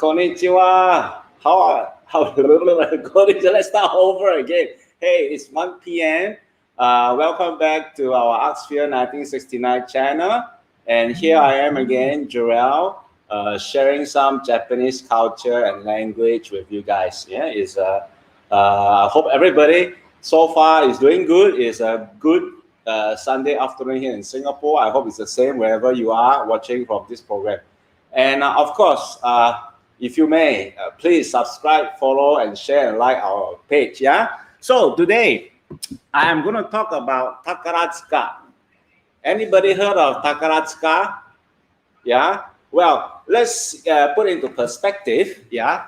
Konnichiwa. Konnichiwa. Let's start over again. Hey, it's 1 p.m. Welcome back to our Artsphere 1969 channel. And here I am again, Jerell, sharing some Japanese culture and language with you guys. Yeah, I hope everybody so far is doing good. It's a good Sunday afternoon here in Singapore. I hope it's the same wherever you are watching from this program. And of course, if you may, please subscribe, follow, and share and like our page. Yeah. So today, I am going to talk about Takarazuka. Anybody heard of Takarazuka? Yeah. Well, let's put it into perspective. Yeah.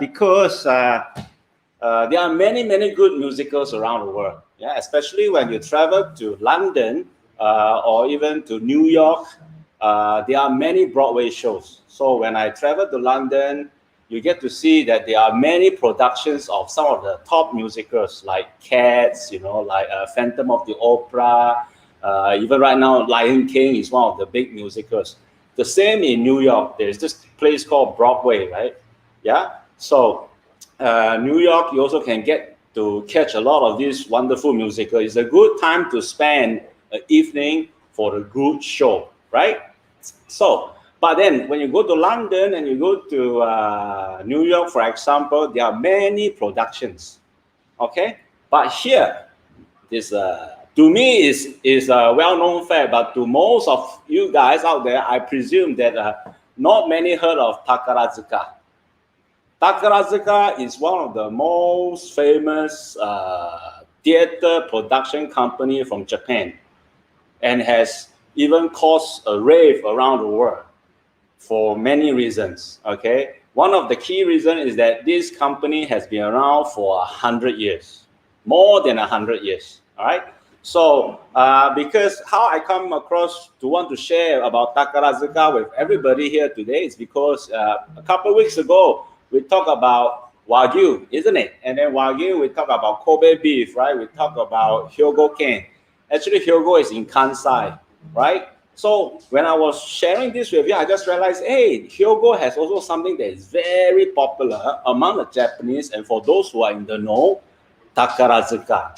Because there are many good musicals around the world. Yeah. Especially when you travel to London or even to New York. There are many Broadway shows. So when I travel to London, you get to see that there are many productions of some of the top musicals like Cats, like Phantom of the Opera. Even right now, Lion King is one of the big musicals. The same in New York. There's this place called Broadway, right? Yeah. So New York, you also can get to catch a lot of these wonderful musicals. It's a good time to spend an evening for a good show, right? So, but then when you go to London and you go to New York, for example, there are many productions, okay? But here, this to me is a well-known fact, but to most of you guys out there, I presume that not many heard of Takarazuka. Takarazuka is one of the most famous theater production company from Japan, and has even caused a rave around the world for many reasons, okay? One of the key reasons is that this company has been around for 100 years, more than 100 years, all right? So, because how I come across to want to share about Takarazuka with everybody here today is because a couple of weeks ago, we talked about Wagyu, isn't it? And then Wagyu, we talk about Kobe beef, right? We talk about Hyogo-ken. Actually, Hyogo is in Kansai, right? So when I was sharing this with you, I just realized, hey, Hyogo has also something that is very popular among the Japanese, and for those who are in the know, Takarazuka.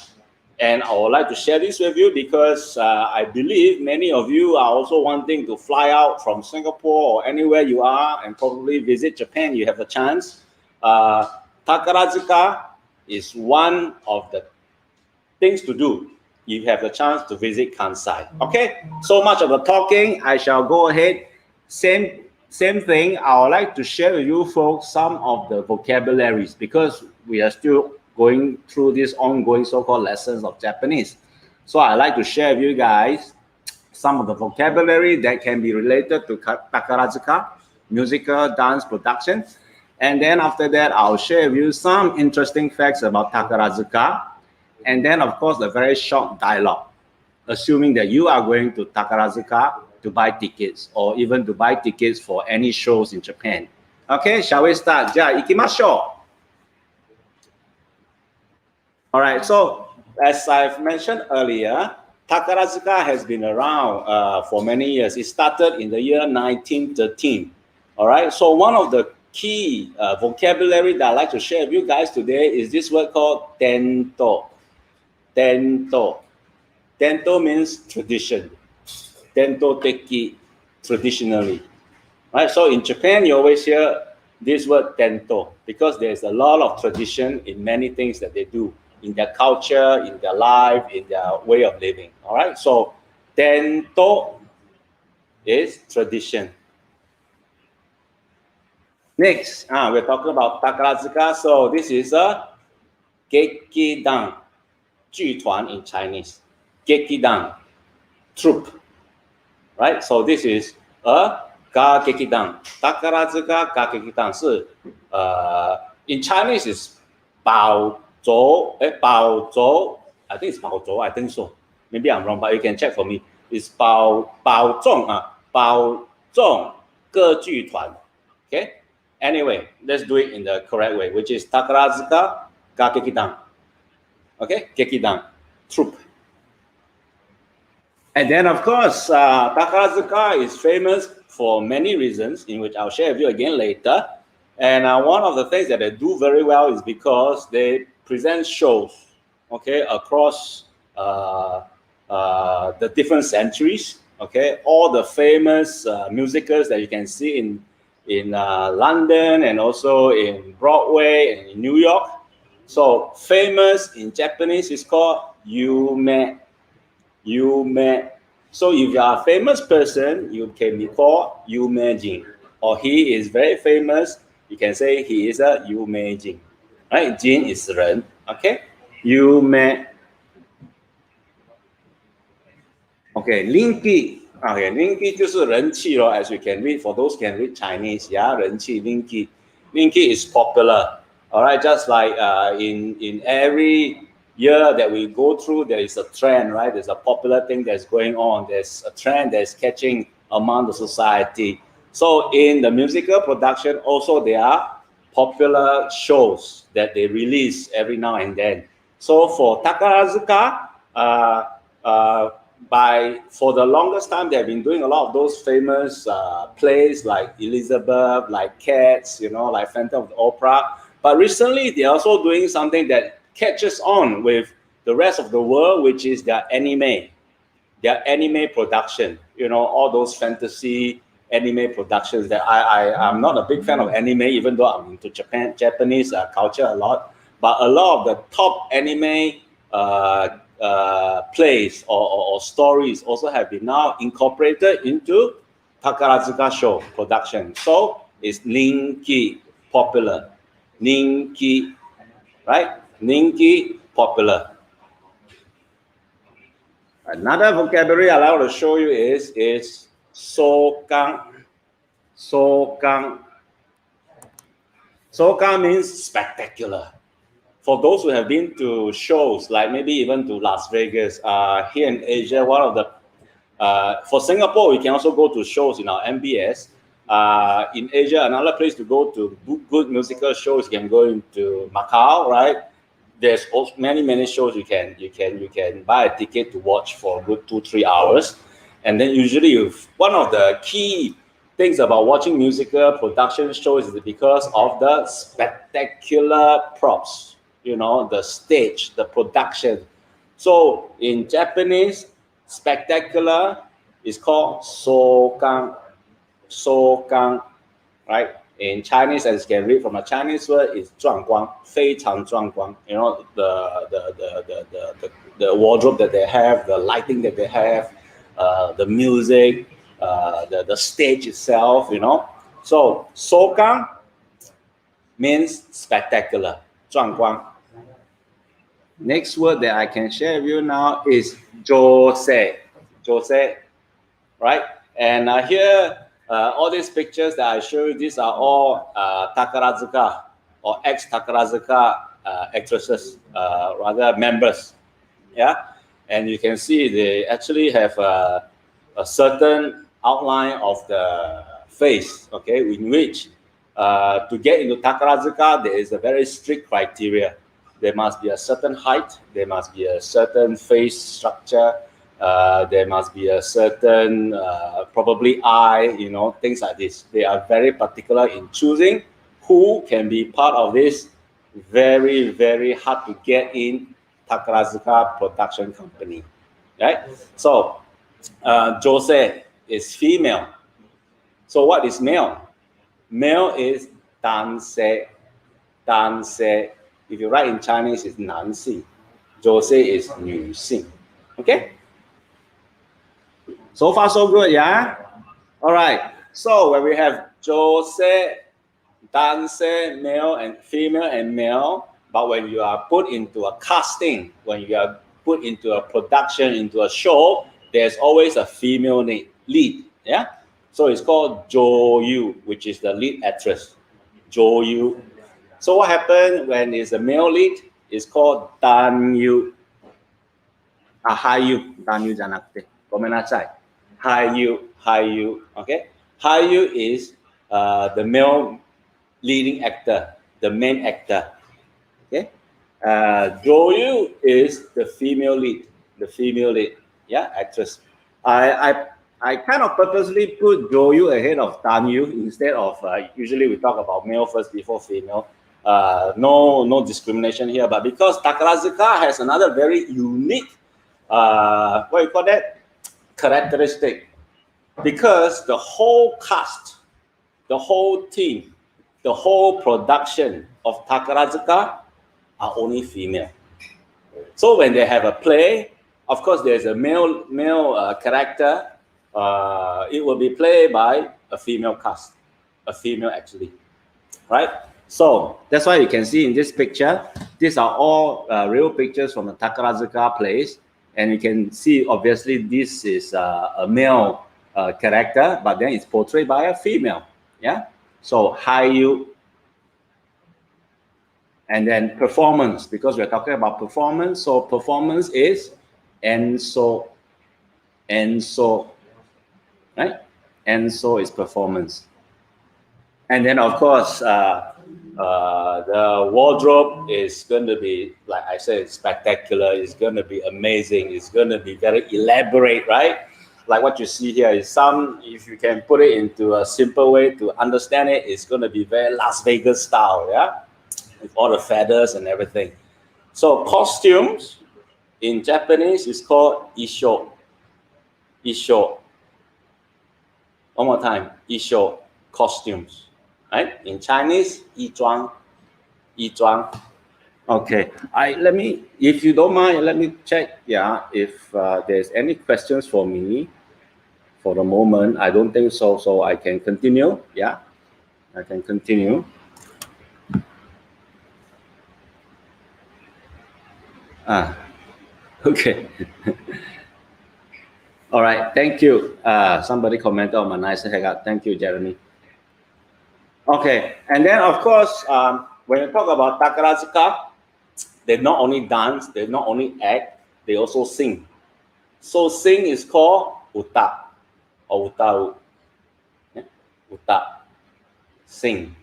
And I would like to share this with you because I believe many of you are also wanting to fly out from Singapore or anywhere you are and probably visit Japan. You have a chance. Takarazuka is one of the things to do. You have the chance to visit Kansai. Okay, so much of the talking. I shall go ahead. Same thing. I would like to share with you folks some of the vocabularies because we are still going through this ongoing so-called lessons of Japanese. So I like to share with you guys some of the vocabulary that can be related to Takarazuka, musical dance production. And then after that, I'll share with you some interesting facts about Takarazuka. And then, of course, a very short dialogue, assuming that you are going to Takarazuka to buy tickets or even to buy tickets for any shows in Japan. Okay, shall we start? Ja, ikimashou. All right, so as I've mentioned earlier, Takarazuka has been around for many years. It started in the year 1913. All right, so one of the key vocabulary that I'd like to share with you guys today is this word called tento. Tento. Tento means tradition. Tento teki, traditionally. Right? So in Japan, you always hear this word tento because there's a lot of tradition in many things that they do in their culture, in their life, in their way of living. All right? So tento is tradition. Next, we're talking about Takarazuka. So this is a gekidan. 剧团 in Chinese, gekidan, troupe, right? So this is a ga gekidan. Takarazuka ga gekidan 是in Chinese is 保州 I think it's 保州 I think so. Maybe I'm wrong, but you can check for me. It's 保重歌剧团. Okay. Anyway, let's do it in the correct way, which is Takarazuka ga gekidan. Okay, gekidan, troupe. And then, of course, Takarazuka is famous for many reasons, in which I'll share with you again later. And one of the things that they do very well is because they present shows, okay, across the different centuries, okay, all the famous musicals that you can see in London and also in Broadway and in New York. So famous in Japanese is called yume. Yume. So if you are a famous person, you can be called Yumeijin. Or he is very famous, you can say he is a Yumeijin. Right? Jin is 人. Okay? Yume. Okay, Linky. Okay, Linky 就是人气咯, as you can read. For those can read Chinese, yeah, 人气 Linky. Linky is popular. All right, just like in every year that we go through, there is a trend, right? There's a popular thing that's going on. There's a trend that's catching among the society. So in the musical production, also there are popular shows that they release every now and then. So for Takarazuka, for the longest time, they've been doing a lot of those famous plays like Elizabeth, like Cats, you know, like Phantom of the Opera. But recently, they're also doing something that catches on with the rest of the world, which is their anime production. You know, all those fantasy anime productions that I'm not a big fan of anime, even though I'm into Japanese culture a lot. But a lot of the top anime plays or stories also have been now incorporated into Takarazuka show production. So it's Ninki, popular. Ninki, right? Ninki, popular. Another vocabulary I like to show you is sogang. Sogang. Sogang means spectacular. For those who have been to shows, like maybe even to Las Vegas, here in Asia, one of the, for Singapore, we can also go to shows in our MBS. In Asia, another place to go to good musical shows, you can go into Macau, right? There's also many shows you can buy a ticket to watch for a good 2-3 hours. And then usually one of the key things about watching musical production shows is because of the spectacular props, you know, the stage, the production. So in Japanese, spectacular is called sogang. Sogang, right? In Chinese, as you can read from a Chinese word, is 壮观, 非常壮观. You know, the wardrobe that they have, the lighting that they have, the music, the stage itself, you know. So, 收刚 means spectacular, 壮观. Next word that I can share with you now is jose. Jose, right? And here, all these pictures that I show you, these are all Takarazuka or ex-Takarazuka actresses, rather members. Yeah, and you can see they actually have a certain outline of the face, okay, in which to get into Takarazuka, there is a very strict criteria. There must be a certain height, there must be a certain face structure, there must be a certain, probably eye, you know, things like this. They are very particular in choosing who can be part of this very, very hard to get in Takarazuka production company, right? So, Jose is female. So what is male? Male is 男性. 男性. If you write in Chinese, it's 男性. Jose is 女性. Okay? So far, so good, yeah? All right. So when we have Jose, 男性, male and female and male, but when you are put into a casting, when you are put into a production, into a show, there's always a female lead, yeah? So it's called Joyu, which is the lead actress, Joyu. So what happens when it's a male lead? It's called Danyu. Hayu, Danyu じゃなくて、ごめんなさい。Hayu, okay? Hayu is the male leading actor, the main actor. Okay, Joyu is the female lead, yeah, actress. I I kind of purposely put Joyu ahead of Danyu instead of usually we talk about male first before female. No discrimination here, but because Takarazuka has another very unique what do you call that, characteristic, because the whole cast, the whole team, the whole production of Takarazuka are only female. So when they have a play, of course there's a male character. It will be played by a female cast, a female actually, right? So that's why you can see in this picture, these are all real pictures from the Takarazuka plays, and you can see obviously this is a male character, but then it's portrayed by a female. Yeah. So Haiyu, and then performance, because we're talking about performance. So performance is enso, right? Enso is performance. And then of course, the wardrobe is going to be, like I said, spectacular. It's going to be amazing. It's going to be very elaborate, right? Like what you see here is if you can put it into a simple way to understand it, it's going to be very Las Vegas style, yeah? With all the feathers and everything. So costumes in Japanese is called isho. Isho. One more time, isho, costumes. Right? In Chinese, 衣装. Okay. Let me, if you don't mind, let me check, yeah, if there's any questions for me. For the moment, I don't think so. So I can continue. Yeah, I can continue. Okay. All right. Thank you. Somebody commented on my nice haircut. Thank you, Jeremy. Okay, and then of course, when you talk about Takarazuka, they not only dance, they not only act, they also sing. So sing is called uta or utaru. Yeah? Uta, sing.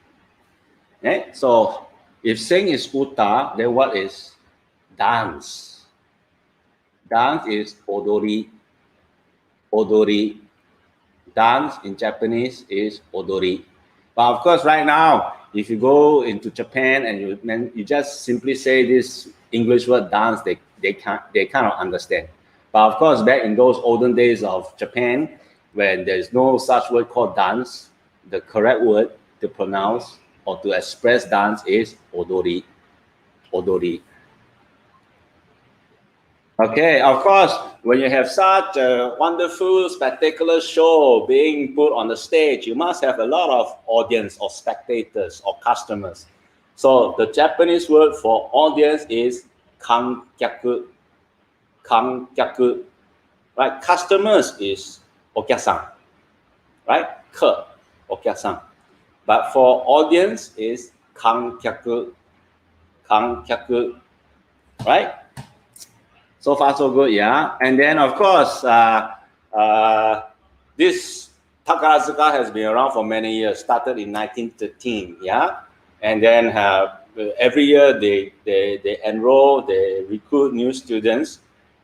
Yeah? So if sing is uta, then what is dance? Dance is odori. Odori. Dance in Japanese is odori. But of course, right now, if you go into Japan and you just simply say this English word dance, they cannot understand. But of course, back in those olden days of Japan, when there's no such word called dance, the correct word to pronounce or to express dance is odori. Odori. Okay, of course, when you have such a wonderful, spectacular show being put on the stage, you must have a lot of audience or spectators or customers. So the Japanese word for audience is kankyaku. Kankyaku, right? Customers is okyasan, right? Ke, okyasan. But for audience is kankyaku. Kankyaku, right? So far, so good, yeah. And then, of course, this Takarazuka has been around for many years, started in 1913, yeah. And then every year they enroll, they recruit new students.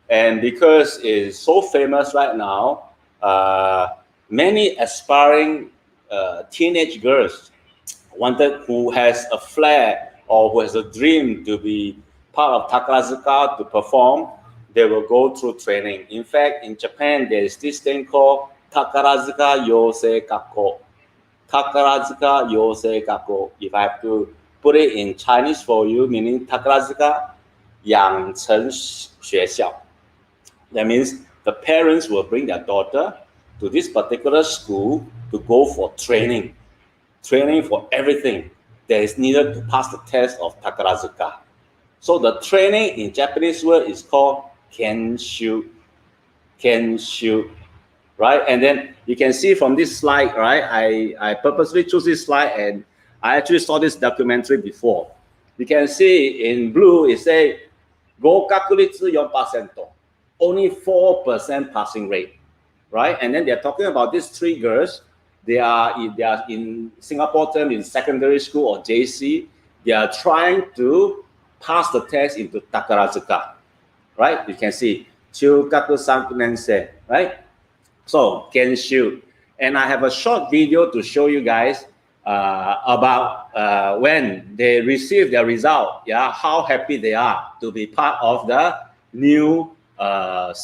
And because it's so famous right now, many aspiring teenage girls who has a flair or who has a dream to be part of Takarazuka to perform, they will go through training. In fact, in Japan, there is this thing called Takarazuka Yosei Gakko. Takarazuka Yosei Gakko. If I have to put it in Chinese for you, meaning Takarazuka Yangcheng Xuexiao. That means the parents will bring their daughter to this particular school to go for training. Training for everything that is needed to pass the test of Takarazuka. So the training in Japanese word is called kenshu. Kenshu, right? And then you can see from this slide, right? I purposely chose this slide and I actually saw this documentary before. You can see in blue, it says, Gokakuritsu 4%, only 4% passing rate, right? And then they're talking about these three girls. They are in Singapore term in secondary school or JC. They are trying to pass the test into Takarazuka, right? You can see Chukaku Sankunense, right? So can shoot. And I have a short video to show you guys about when they receive their result, yeah, how happy they are to be part of the new, what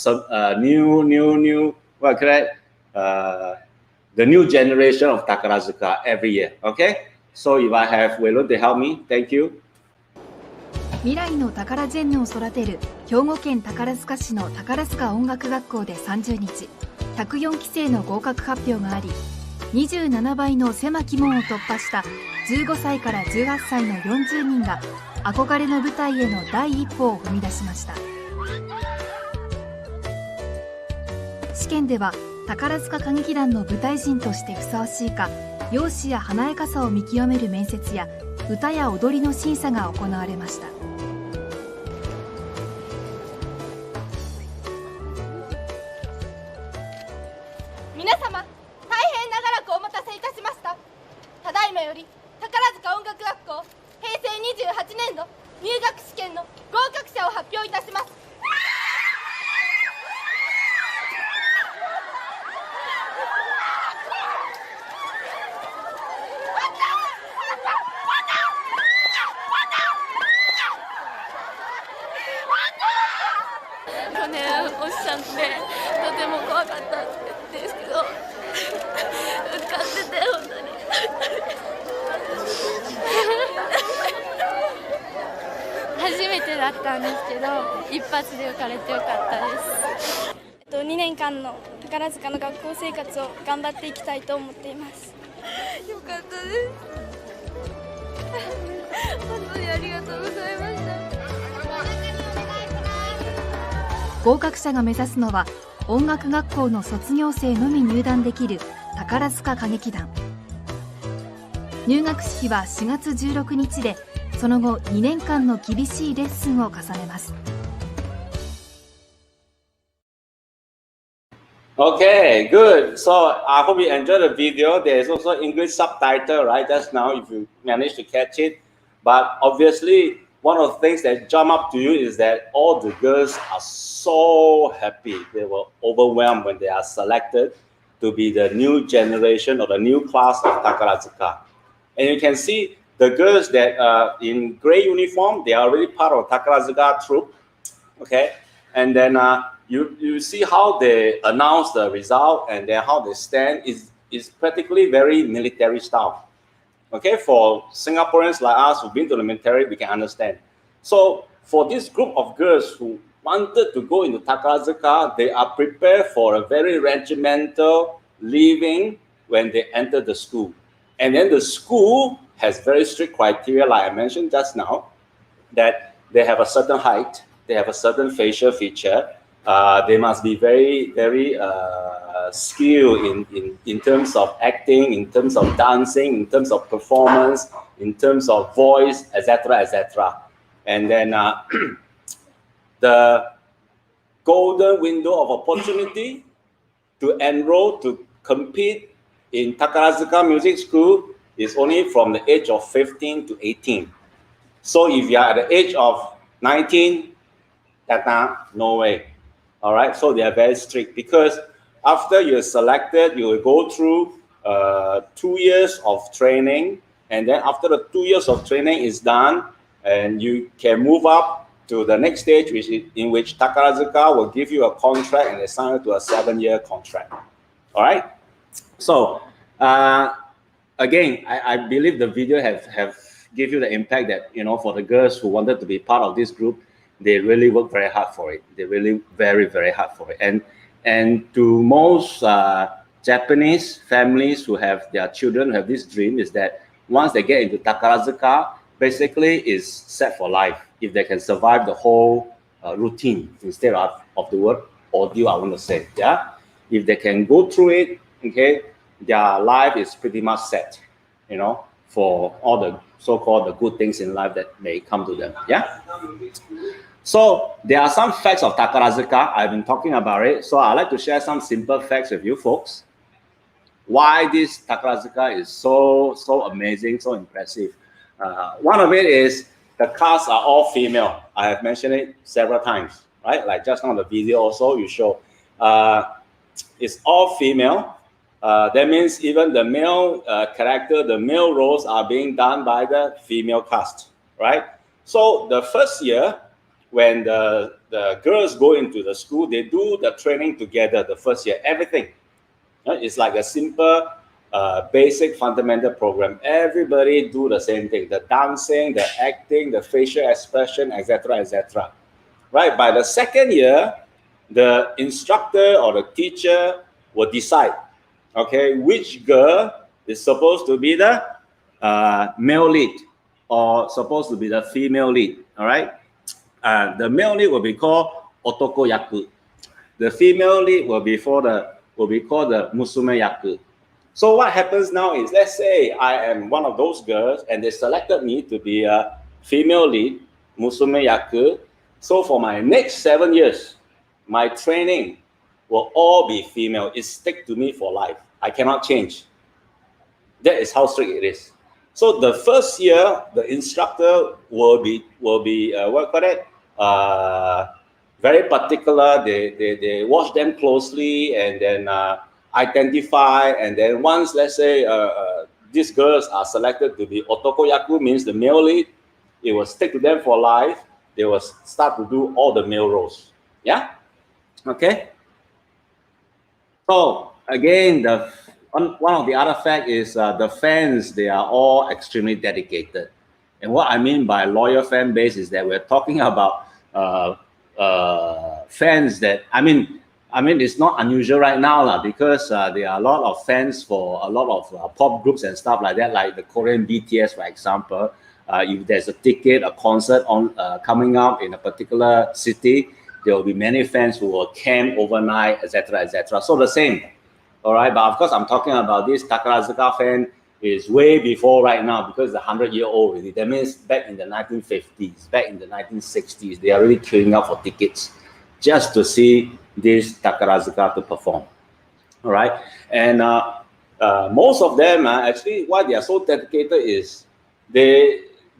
correct? The new generation of Takarazuka every year. Okay. So if I have Weilun to help me, thank you. 未来のタカラジェンヌを育てる兵庫県宝塚市の宝塚音楽学校で30日、104期生の合格発表があり、27倍の狭き門を突破した15歳から18歳の40人が憧れの舞台への第一歩を踏み出しました。試験では宝塚歌劇団の舞台人としてふさわしいか、容姿や華やかさを見極める面接や歌や踊りの審査が行われました。皆様、大変長らくお待たせいたしました。ただいまより宝塚音楽学校平成28年度入学試験の合格者を発表いたします。去年おっしゃってとても怖かったんですけど受かってて本当に初めてだったんですけど一発で受かれてよかったです。2年間の宝塚の学校生活を頑張っていきたいと思っています。よかったです本当にありがとうございました。合格者が目指すのは音楽学校の卒業生のみ入団できる宝塚歌劇団。入学式は4月16日で、その後2年間の厳しいレッスンを重ねます。Okay, good. So I hope you enjoyed the video. There is also English subtitle, right? Just now, if you manage to catch it. But obviously, one of the things that jump up to you is that all the girls are so happy. They were overwhelmed when they are selected to be the new generation or the new class of Takarazuka. And you can see the girls that are in gray uniform, they are already part of Takarazuka troupe. Okay, and then you see how they announce the result and then how they stand is practically very military style. Okay, for Singaporeans like us who've been to the military, we can understand. So for this group of girls who wanted to go into Takarazuka, they are prepared for a very regimental living when they enter the school. And then the school has very strict criteria, like I mentioned just now, that they have a certain height, they have a certain facial feature, they must be very, very skilled in terms of acting, in terms of dancing, in terms of performance, in terms of voice, etc., etc. And then the golden window of opportunity to enroll to compete in Takarazuka Music School is only from the age of 15 to 18. So if you are at the age of 19, no way. All right, so they are very strict because after you're selected, you will go through 2 years of training, and then after the 2 years of training is done, and you can move up to the next stage, in which Takarazuka will give you a contract and assign you to a 7-year contract. All right. So again, I believe the video have give you the impact that, you know, for the girls who wanted to be part of this group, they really work very hard for it. They really very, very hard for it. And to most Japanese families who have their children who have this dream is that once they get into Takarazuka, basically is set for life if they can survive the whole routine instead of the word ordeal, I want to say. Yeah, if they can go through it, okay, their life is pretty much set, you know, for all the so-called the good things in life that may come to them. Yeah. So there are some facts of Takarazuka. I've been talking about it. So I'd like to share some simple facts with you folks. Why this Takarazuka is so amazing, so impressive. One of it is the cast are all female. I have mentioned it several times, right? Like just now the video also you show. is all female. That means even the male character, the male roles are being done by the female cast, right? So the first year, when the girls go into the school, they do the training together the first year, everything. It's like a simple, basic fundamental program. Everybody do the same thing, the dancing, the acting, the facial expression, etc., etc. Right? By the second year, the instructor or the teacher will decide, okay, which girl is supposed to be the male lead or supposed to be the female lead, all right? The male lead will be called otoko yaku. The female lead will be called the musume yaku. So what happens now is, let's say I am one of those girls and they selected me to be a female lead, musume yaku. So for my next 7 years, my training will all be female. It stick to me for life. I cannot change. That is how strict it is. So the first year, the instructor will be what call it? Very particular. They watch them closely and then identify. And then once, let's say, these girls are selected to be otoko yaku, means the male lead, it will stick to them for life. They will start to do all the male roles. Yeah? Okay? So again, one of the other facts is the fans, they are all extremely dedicated. And what I mean by loyal fan base is that we're talking about fans that, I mean, it's not unusual right now because there are a lot of fans for a lot of pop groups and stuff like that, like the Korean BTS, for example. If there's a ticket, a concert on coming up in a particular city, there will be many fans who will camp overnight, etc., etc. So the same, all right. But of course, I'm talking about this Takarazuka fan is way before right now because it's 100-year-old already. That means back in the 1950s, back in the 1960s, they are really queuing up for tickets just to see this Takarazuka to perform. All right, and most of them actually, why they are so dedicated is there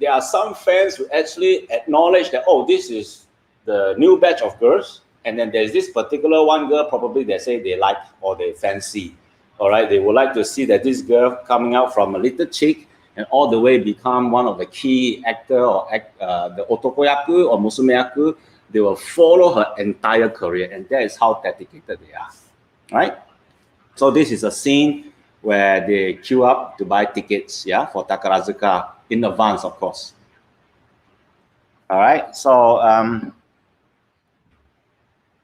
are some fans who actually acknowledge that, oh, this is the new batch of girls, and then there's this particular one girl probably they say they like or they fancy. All right, they would like to see that this girl coming out from a little chick and all the way become one of the key actor or the otokoyaku or musumeyaku. They will follow her entire career, and that is how dedicated they are. Right? So this is a scene where they queue up to buy tickets, yeah, for Takarazuka in advance, of course. All right, so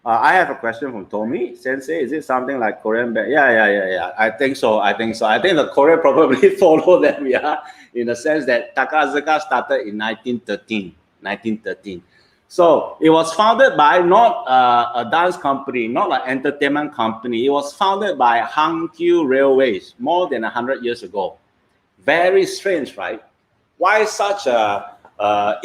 I have a question from Tommy. Sensei, is it something like Korean? Yeah. I think so. I think the Korea probably follow them, yeah, in the sense that Takarazuka started in 1913. So it was founded by not a dance company, not an entertainment company. It was founded by Hankyu Railways more than 100 years ago. Very strange, right? Why such a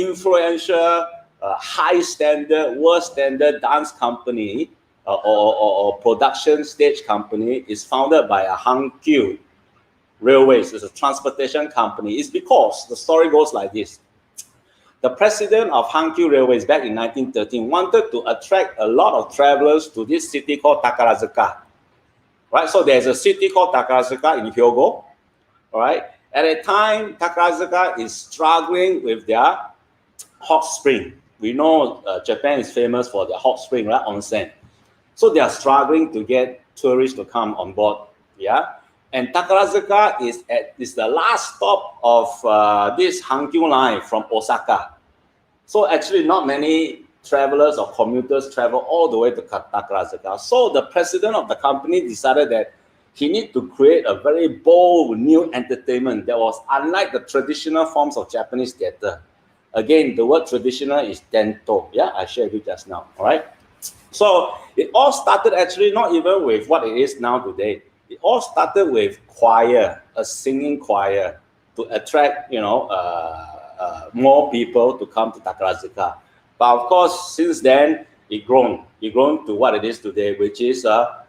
influential, high standard, world standard dance company or production stage company is founded by a Hankyu Railways? It's a transportation company. It's because the story goes like this. The president of Hankyu Railways back in 1913 wanted to attract a lot of travelers to this city called Takarazuka. Right? So there's a city called Takarazuka in Hyogo. All right? At a time, Takarazuka is struggling with their hot spring. We know Japan is famous for their hot spring, right? Onsen. So they are struggling to get tourists to come on board. Yeah? And Takarazuka is the last stop of this Hankyu line from Osaka. So actually not many travelers or commuters travel all the way to Takarazuka. So the president of the company decided that he needed to create a very bold new entertainment that was unlike the traditional forms of Japanese theater. Again, the word traditional is tento. Yeah, I shared with you just now. All right. So it all started actually not even with what it is now today. It all started with choir, a singing choir, to attract, more people to come to Takarazuka. But of course, since then, it grown to what it is today, which is a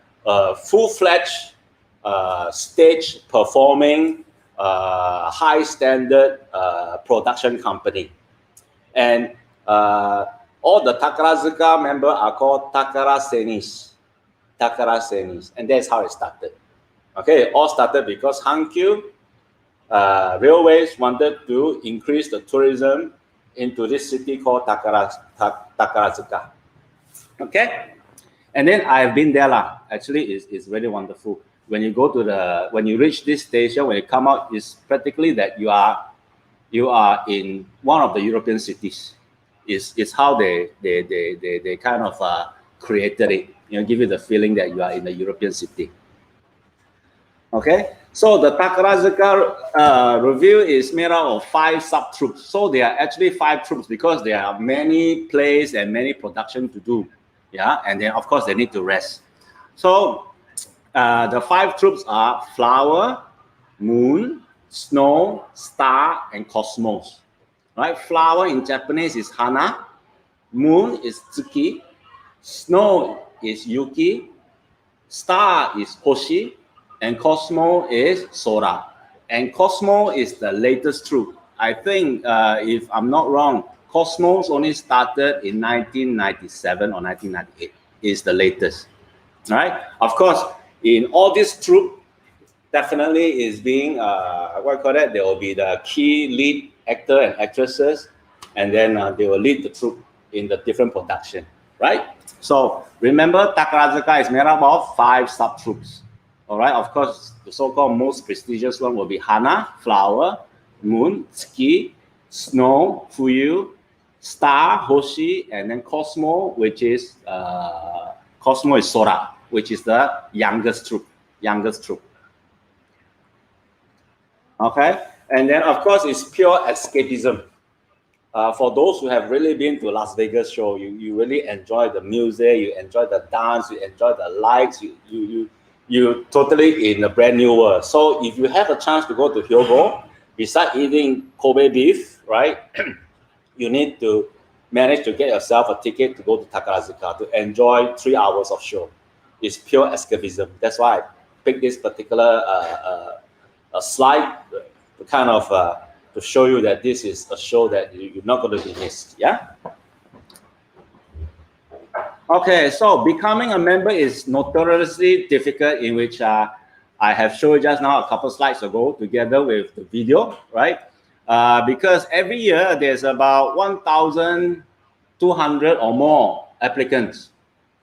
full-fledged stage performing, high standard production company. And all the Takarazuka members are called Takara Senis. Takara Senis, and that's how it started. Okay, it all started because Hankyu Railways wanted to increase the tourism into this city called Takarazuka. Okay, and then I've been there lah. Actually, it's really wonderful. When you go to when you reach this station, when you come out, it's practically that you are in one of the European cities. It's how they kind of created it. You know, give you the feeling that you are in a European city. Okay, so the Takarazuka Revue is made up of 5 sub-troops. So there are actually 5 troops because there are many plays and many production to do. Yeah, and then of course they need to rest. So the 5 troops are Flower, Moon, Snow, Star, and Cosmos. Right? Flower in Japanese is Hana, Moon is Tsuki, Snow is Yuki, Star is Hoshi, and Cosmo is Sora. And Cosmo is the latest troop. I think, if I'm not wrong, Cosmos only started in 1997 or 1998. Is the latest. All right? Of course, in all this troop, definitely is being, what I call that? There will be the key lead actor and actresses, and then they will lead the troop in the different production, right? So remember, Takarazuka is made up of 5 sub-troops. All right, of course, the so-called most prestigious one will be Hana, Flower, Moon, Tsuki, Snow, Fuyu, Star, Hoshi, and then Cosmo, which is Cosmo is Sora, which is the youngest troop. Okay, and then of course it's pure escapism. For those who have really been to Las Vegas show, you really enjoy the music, you enjoy the dance, you enjoy the lights, you totally in a brand new world. So if you have a chance to go to Hyogo, besides eating Kobe beef, right, you need to manage to get yourself a ticket to go to Takarazuka to enjoy 3 hours of show. It's pure escapism. That's why I picked this particular slide to kind of to show you that this is a show that you're not going to be missed. Yeah. Okay, so becoming a member is notoriously difficult, in which I have showed just now a couple slides ago together with the video, right? Because every year there's about 1,200 or more applicants,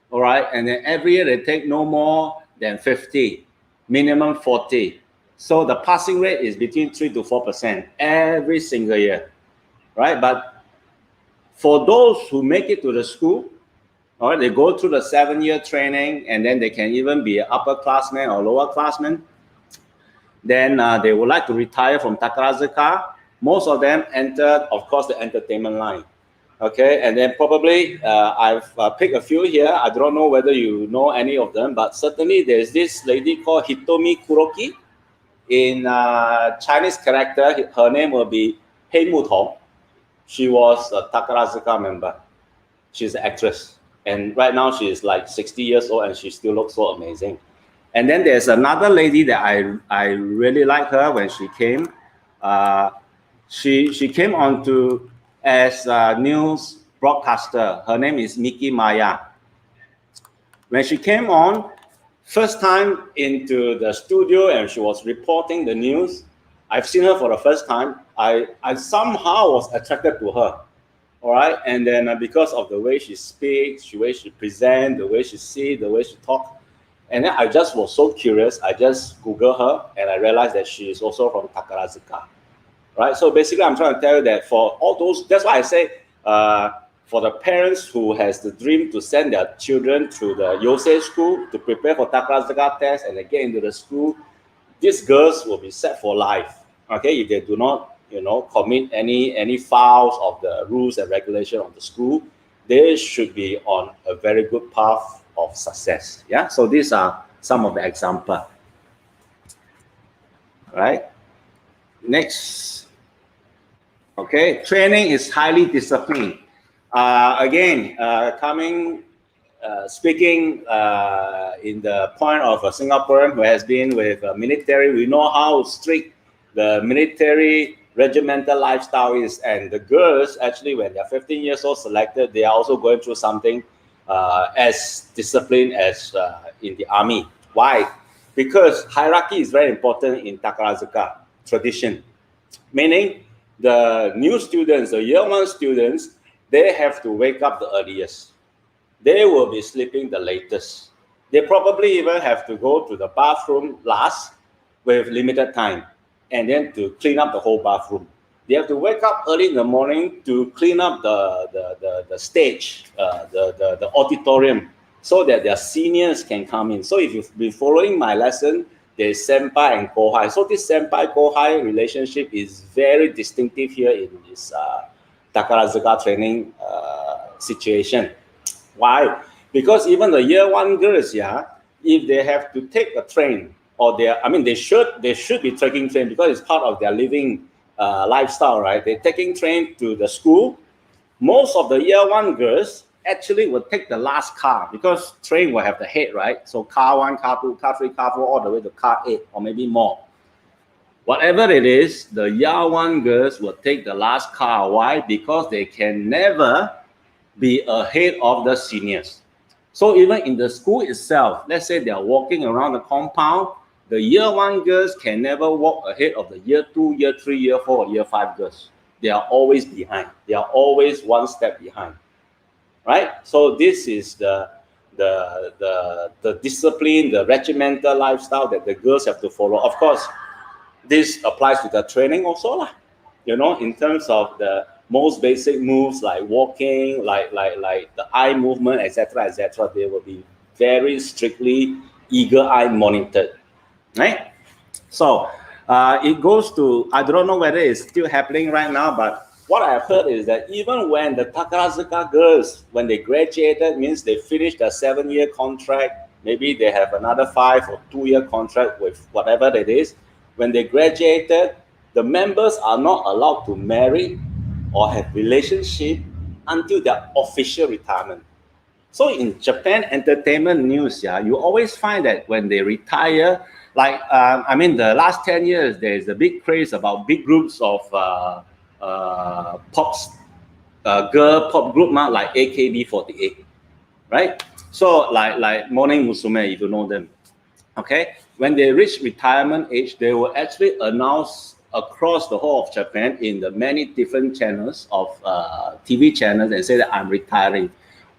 all right? And then every year they take no more than 50, minimum 40. So the passing rate is between 3 to 4% every single year, right? But for those who make it to the school, all right, they go through the 7-year training, and then they can even be an upperclassman or lowerclassman. Then they would like to retire from Takarazuka. Most of them entered, of course, the entertainment line. Okay, and then probably I've picked a few here. I don't know whether you know any of them, but certainly there's this lady called Hitomi Kuroki. In Chinese character, her name will be Hei Mutong. She was a Takarazuka member. She's an actress. And right now she is like 60 years old and she still looks so amazing. And then there's another lady that I really like her when she came. She came on to as a news broadcaster. Her name is Miki Maya. When she came on, first time into the studio and she was reporting the news, I've seen her for the first time. I somehow was attracted to her. All right, and then because of the way she speaks, the way she presents, the way she sees, the way she talks, and then I just was so curious. I just Googled her and I realized that she is also from Takarazuka, right? So basically, I'm trying to tell you that for all those, that's why I say for the parents who has the dream to send their children to the Yosei school to prepare for Takarazuka test and then get into the school, these girls will be set for life. Okay, if they do not commit any fouls of the rules and regulation of the school, they should be on a very good path of success. Yeah, so these are some of the examples. Right. Next. Okay, training is highly disciplined. Again, speaking in the point of a Singaporean who has been with military, we know how strict the military regimental lifestyle is, and the girls actually, when they're 15 years old selected, they are also going through something as disciplined as in the army. Why? Because hierarchy is very important in Takarazuka tradition. Meaning the new students, the year one students, they have to wake up the earliest. They will be sleeping the latest. They probably even have to go to the bathroom last with limited time and then to clean up the whole bathroom. They have to wake up early in the morning to clean up the stage, the auditorium, so that their seniors can come in. So if you've been following my lesson, there's senpai and kohai. So this senpai-kohai relationship is very distinctive here in this Takarazuka training situation. Why? Because even the year one girls, yeah, if they have to take a train, or they should be taking train because it's part of their living lifestyle, right? They're taking train to the school. Most of the year one girls actually will take the last car because train will have the head, right? So car 1, car 2, car 3, car 4, all the way to car 8 or maybe more. Whatever it is, the year one girls will take the last car. Why? Because they can never be ahead of the seniors. So even in the school itself, let's say they are walking around the compound, the year one girls can never walk ahead of the year 2, year 3, year 4, or year 5 girls. They are always behind. They are always one step behind, right? So this is the discipline, the regimental lifestyle that the girls have to follow. Of course, this applies to the training also, you know, in terms of the most basic moves like walking, like the eye movement, etc., they will be very strictly eagle-eye monitored, right? So it goes to, I don't know whether it's still happening right now, but what I have heard is that even when the Takarazuka girls, when they graduated, means they finished a 7-year contract, maybe they have another 5 or 2-year contract with whatever it is. When they graduated, the members are not allowed to marry or have relationship until their official retirement. So in Japan entertainment news, yeah, you always find that when they retire, like the last 10 years, there is a big craze about big groups of girl pop group, like AKB48, right? So like Morning Musume, if you know them, okay? When they reach retirement age, they will actually announce across the whole of Japan in the many different channels of TV channels and say that I'm retiring.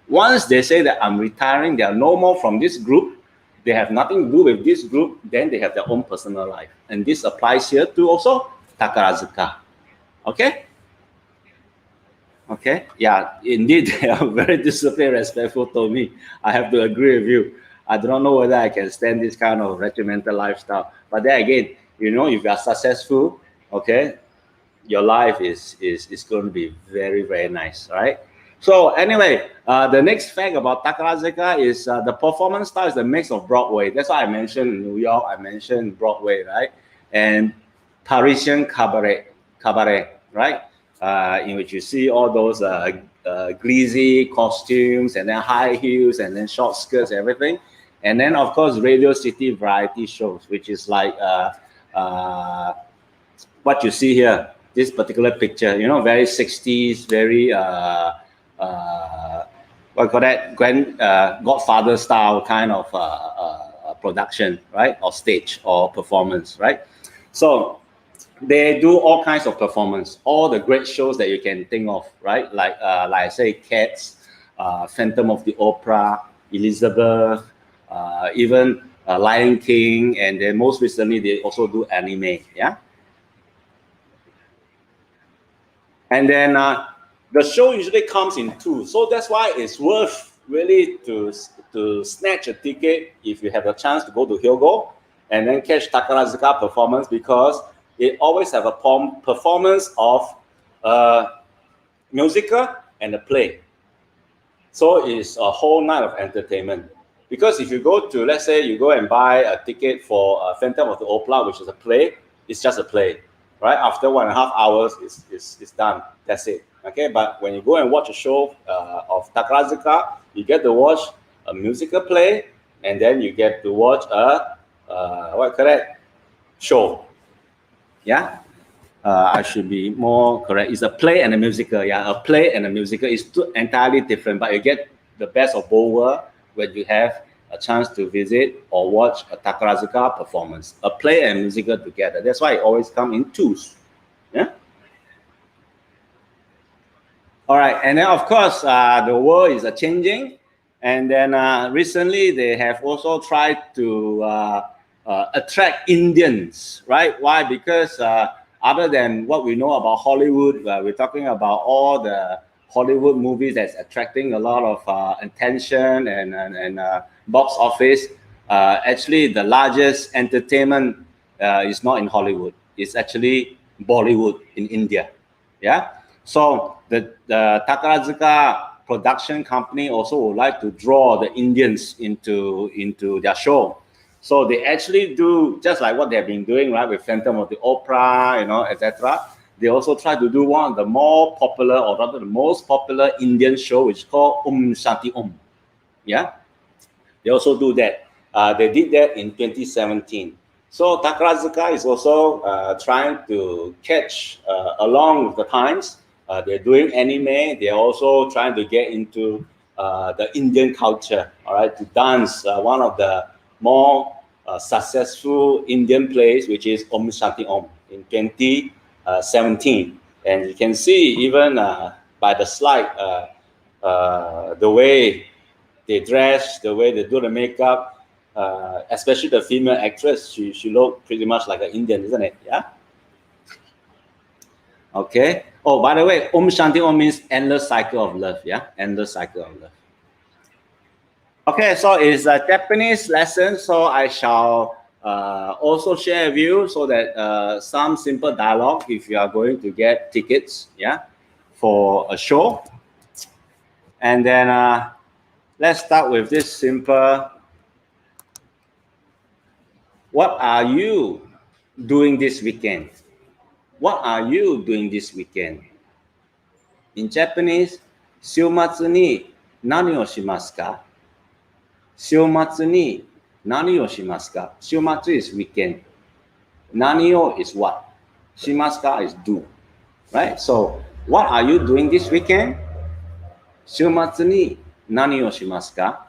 Once they say that I'm retiring, they are no more from this group, they have nothing to do with this group, then they have their own personal life. And this applies here to also Takarazuka. Okay? Okay, yeah, indeed, they are very disciplined, respectful to me. I have to agree with you. I don't know whether I can stand this kind of regimental lifestyle. But then again, you know, if you are successful, okay, your life is going to be very, very nice, right? So anyway, the next fact about Takarazuka is the performance style is a mix of Broadway. That's why I mentioned New York, I mentioned Broadway, right? And Parisian cabaret, right? In which you see all those greasy costumes and then high heels and then short skirts, everything. And then, of course, Radio City variety shows, which is like what you see here, this particular picture, you know, very 60s, very, what call that, Godfather style kind of production, right? Or stage or performance, right? So they do all kinds of performance, all the great shows that you can think of, right? Like I say, Cats, Phantom of the Opera, Elizabeth, even Lion King, and then most recently they also do anime, yeah. And then the show usually comes in 2, so that's why it's worth really to snatch a ticket if you have a chance to go to Hyogo and then catch Takarazuka performance, because it always have a performance of musical and a play. So it's a whole night of entertainment. Because if you go to, let's say you go and buy a ticket for Phantom of the Opera, which is a play, it's just a play, right? After 1.5 hours, it's done. That's it. Okay, but when you go and watch a show of Takarazuka, you get to watch a musical play, and then you get to watch a show. Yeah, I should be more correct. It's a play and a musical. Yeah, a play and a musical is entirely different, but you get the best of both worlds when you have a chance to visit or watch a Takarazuka performance, a play and musical together. That's why it always comes in twos. Yeah. All right, and then of course the world is changing, and then recently they have also tried to attract Indians, right? Why? Because other than what we know about Hollywood, we're talking about all the Hollywood movies that's attracting a lot of attention and box office. Actually, the largest entertainment is not in Hollywood. It's actually Bollywood in India. Yeah. So the Takarazuka production company also would like to draw the Indians into their show. So they actually do just like what they've been doing, right, with Phantom of the Opera, you know, etc. They also try to do one of the more popular, or rather the most popular Indian show, which is called Shanti Om. Yeah, they also do that. They did that in 2017. So Takarazuka is also trying to catch along with the times. They're doing anime. They're also trying to get into the Indian culture, all right, to dance. One of the more successful Indian plays, which is Om Shanti Om in 2017. And you can see even by the slide, the way they dress, the way they do the makeup, especially the female actress, she looked pretty much like an Indian, isn't it? Yeah. Okay. Oh, by the way, Om Shanti Om means endless cycle of love. Yeah, endless cycle of love. Okay, so it's a Japanese lesson, so I shall also share with you so that some simple dialogue if you are going to get tickets, yeah, for a show. And then let's start with this simple. What are you doing this weekend? What are you doing this weekend? In Japanese, 週末に何をしますか? 週末に何をしますか? 週末 is weekend. 何を is what? しますか is do. Right? So, what are you doing this weekend? 週末に何をしますか?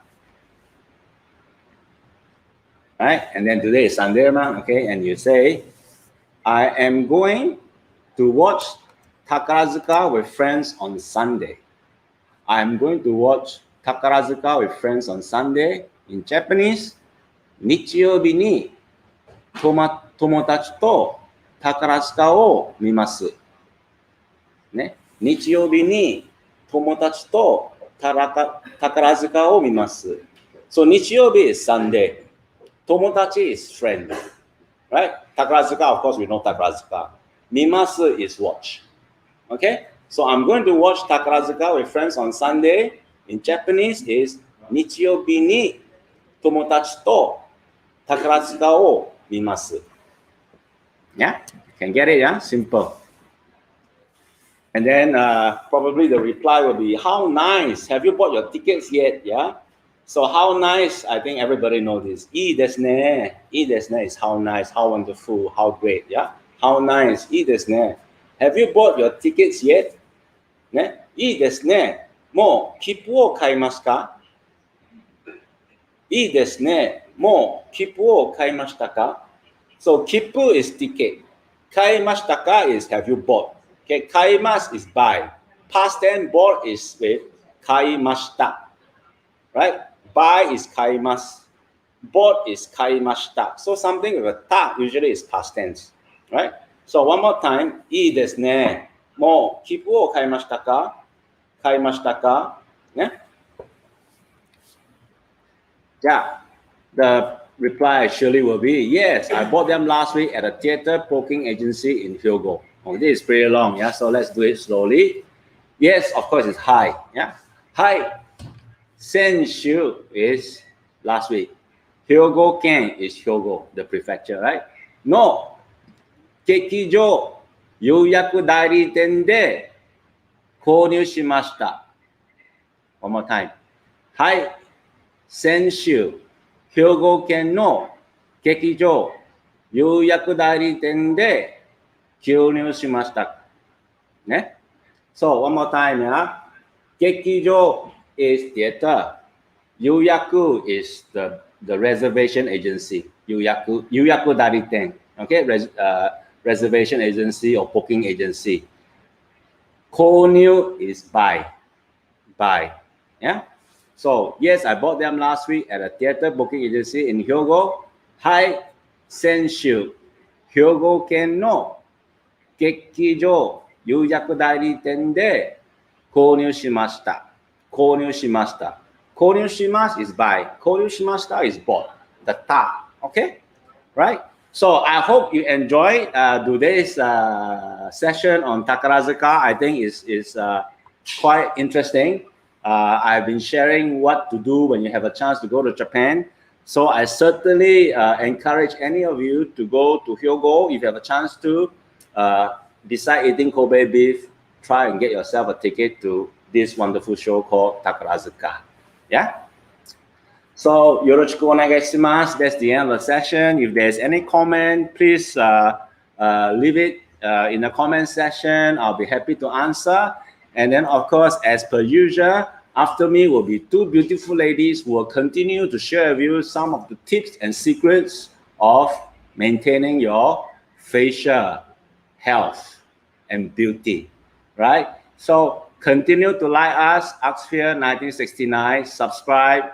Right? And then today is Sunday, okay? And you say, I am going to watch Takarazuka with friends on Sunday. I am going to watch Takarazuka with friends on Sunday. In Japanese, 日曜日に友達と宝塚を見ます。ね、日曜日に友達と宝塚を見ます。So 日曜日 is Sunday. 友達 is friend. Right? Takarazuka, of course, we know Takarazuka. Mimasu is watch. Okay? So I'm going to watch Takarazuka with friends on Sunday. In Japanese is 日曜日に友達と宝塚を見ます. Yeah? Can get it, yeah? Simple. And then probably the reply will be, how nice. Have you bought your tickets yet? Yeah? So how nice, I think everybody knows this. いいですね. いいですね is how nice, how wonderful, how great. Yeah? How nice. いいですね. Have you bought your tickets yet? ね? いいですね. もう切符を買いますか? いいですね. もう切符を買いましたか? So 切符 is ticket. 買いましたか is have you bought. Okay? 買います is buy. Past tense bought is with 買いました. Right? Buy is 買います. Bought is 買いました. So something with a ta usually is past tense. Right? So one more time. いいですね. もう切符を買いましたか? 買いましたか? ね? じゃあ the reply surely will be, yes, I bought them last week at a theater booking agency in Hyogo. Oh, this is pretty long, yeah? So let's do it slowly. Yes, of course, it's hi, yeah? Hi. Senshu is last week. Hyogo-ken is Hyogo, the prefecture, right? No. 劇場予約代理店で購入しました. One more time. はい。先週、兵庫県の劇場予約代理店で購入しました。ね。So, one more time, yeah? 劇場 is theater. Yuyaku is the reservation agency. Yuyaku Dariten. Okay, reservation agency or booking agency. Konyu is buy. Yeah. So yes, I bought them last week at a theater booking agency in Hyogo. Hai Senshu Hyogo Ken no Gekijo Yuyaku Dariten de Konyu shimashita. Konyu shimashita. Konyu shimasu is buy. Konyu shimashita is bought. The ta. Okay? Right? So I hope you enjoyed today's session on Takarazuka. I think is quite interesting. I've been sharing what to do when you have a chance to go to Japan. So I certainly encourage any of you to go to Hyogo if you have a chance to. Beside eating Kobe beef, try and get yourself a ticket to this wonderful show called Takarazuka. Yeah? So, yoroshiku onegaishimasu. That's the end of the session. If there's any comment, please leave it in the comment section. I'll be happy to answer. And then, of course, as per usual, after me will be two beautiful ladies who will continue to share with you some of the tips and secrets of maintaining your facial health and beauty, right? So continue to like us, Artsphere 1969, subscribe,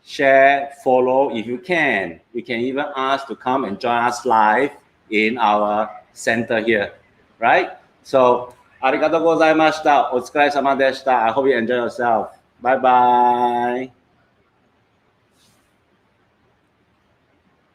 share, follow if you can. You can even ask to come and join us live in our center here, right? So, arigatou gozaimashita. お疲れ様でした. I hope you enjoy yourself. Bye bye.